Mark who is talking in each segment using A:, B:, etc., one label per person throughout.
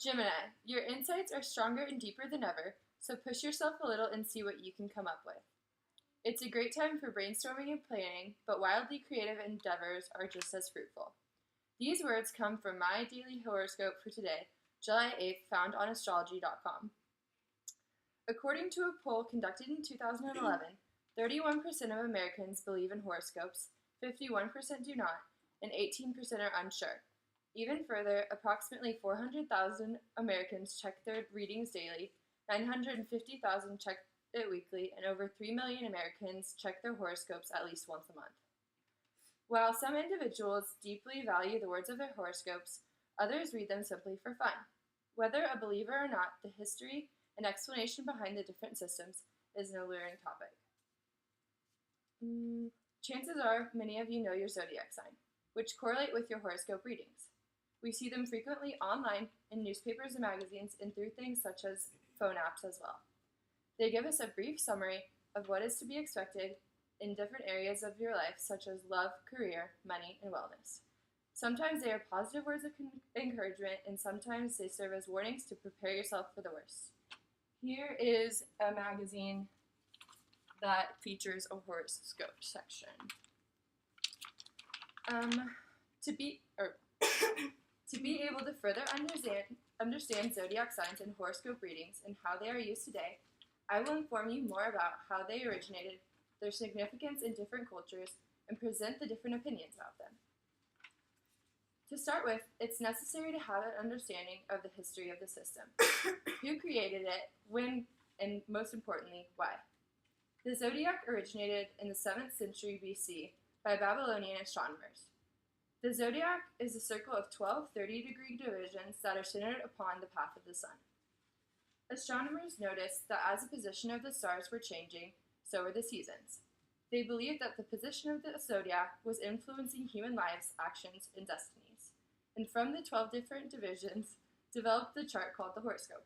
A: Gemini, your insights are stronger and deeper than ever, so push yourself a little and see what you can come up with. It's a great time for brainstorming and planning, but wildly creative endeavors are just as fruitful. These words come from my daily horoscope for today, July 8th, found on astrology.com. According to a poll conducted in 2011, 31% of Americans believe in horoscopes, 51% do not, and 18% are unsure. Even further, approximately 400,000 Americans check their readings daily, 950,000 check it weekly, and over 3 million Americans check their horoscopes at least once a month. While some individuals deeply value the words of their horoscopes, others read them simply for fun. Whether a believer or not, the history and explanation behind the different systems is an alluring topic. Chances are many of you know your zodiac sign, which correlate with your horoscope readings. We see them frequently online, in newspapers and magazines, and through things such as phone apps as well. They give us a brief summary of what is to be expected in different areas of your life, such as love, career, money, and wellness. Sometimes they are positive words of encouragement, and sometimes they serve as warnings to prepare yourself for the worst. Here is a magazine that features a horoscope section. To be able to further understand zodiac signs and horoscope readings and how they are used today, I will inform you more about how they originated, their significance in different cultures, and present the different opinions of them. To start with, it's necessary to have an understanding of the history of the system. Who created it, when, and most importantly, why. The zodiac originated in the 7th century BC by Babylonian astronomers. The zodiac is a circle of 12 30-degree divisions that are centered upon the path of the sun. Astronomers noticed that as the position of the stars were changing, so were the seasons. They believed that the position of the zodiac was influencing human lives, actions, and destinies, and from the 12 different divisions, developed the chart called the horoscope.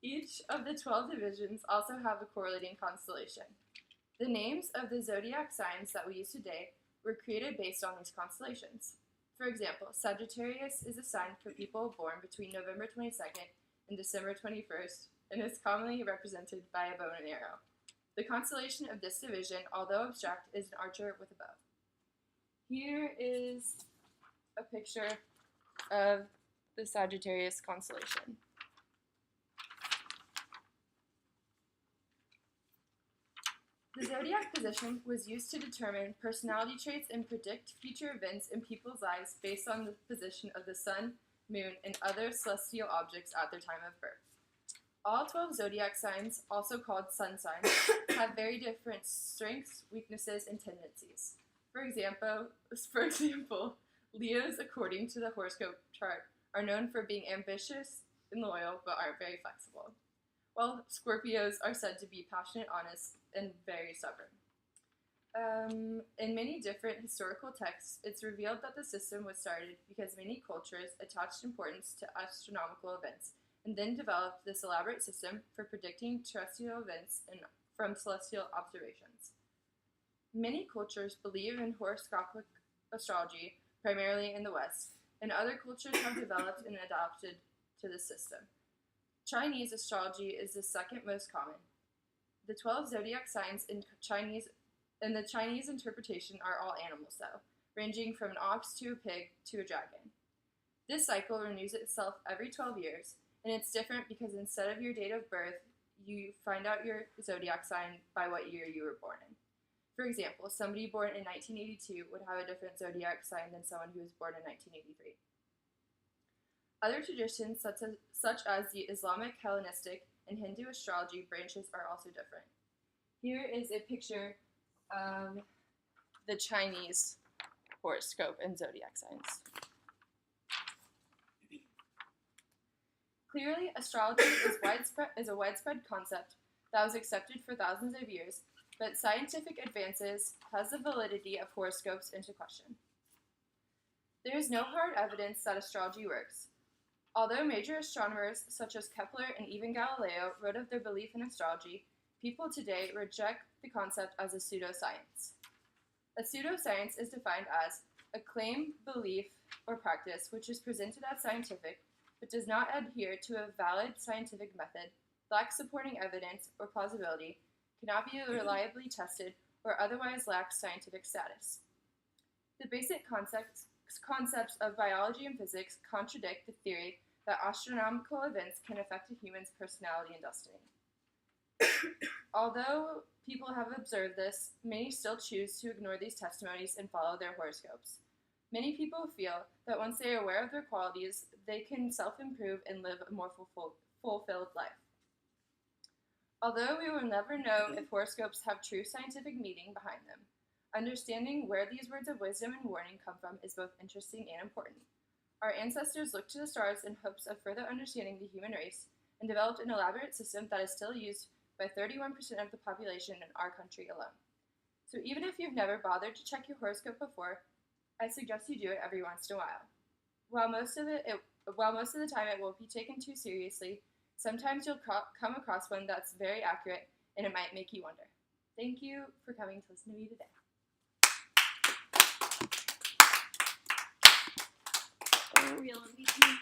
A: Each of the 12 divisions also have a correlating constellation. The names of the zodiac signs that we use today were created based on these constellations. For example, Sagittarius is a sign for people born between November 22nd and December 21st, and is commonly represented by a bow and arrow. The constellation of this division, although abstract, is an archer with a bow. Here is a picture of the Sagittarius constellation. The zodiac position was used to determine personality traits and predict future events in people's lives based on the position of the sun, moon, and other celestial objects at their time of birth. All 12 zodiac signs, also called sun signs, have very different strengths, weaknesses, and tendencies. For example, Leos, according to the horoscope chart, are known for being ambitious and loyal, but aren't very flexible, while Scorpios are said to be passionate, honest, and very stubborn. In many different historical texts, it's revealed that the system was started because many cultures attached importance to astronomical events, and then developed this elaborate system for predicting terrestrial events from celestial observations. Many cultures believe in horoscopic astrology, primarily in the West, and other cultures have developed and adopted to the system. Chinese astrology is the second most common. The 12 zodiac signs in the Chinese interpretation are all animals, though, ranging from an ox to a pig to a dragon. This cycle renews itself every 12 years, and it's different because instead of your date of birth, you find out your zodiac sign by what year you were born in. For example, somebody born in 1982 would have a different zodiac sign than someone who was born in 1983. Other traditions, such as the Islamic, Hellenistic, and Hindu astrology branches are also different. Here is a picture of the Chinese horoscope and zodiac signs. Clearly, astrology is a widespread concept that was accepted for thousands of years, but scientific advances has the validity of horoscopes into question. There is no hard evidence that astrology works. Although major astronomers such as Kepler and even Galileo wrote of their belief in astrology, people today reject the concept as a pseudoscience. A pseudoscience is defined as a claim, belief, or practice which is presented as scientific, but does not adhere to a valid scientific method, lacks supporting evidence or plausibility, cannot be reliably tested, or otherwise lacks scientific status. The basic concepts of biology and physics contradict the theory that astronomical events can affect a human's personality and destiny. Although people have observed this, many still choose to ignore these testimonies and follow their horoscopes. Many people feel that once they are aware of their qualities, they can self-improve and live a more fulfilled life. Although we will never know if horoscopes have true scientific meaning behind them, understanding where these words of wisdom and warning come from is both interesting and important. Our ancestors looked to the stars in hopes of further understanding the human race and developed an elaborate system that is still used by 31% of the population in our country alone. So even if you've never bothered to check your horoscope before, I suggest you do it every once in a while. While most of the time it won't be taken too seriously, sometimes you'll come across one that's very accurate and it might make you wonder. Thank you for coming to listen to me today.
B: Real amazing.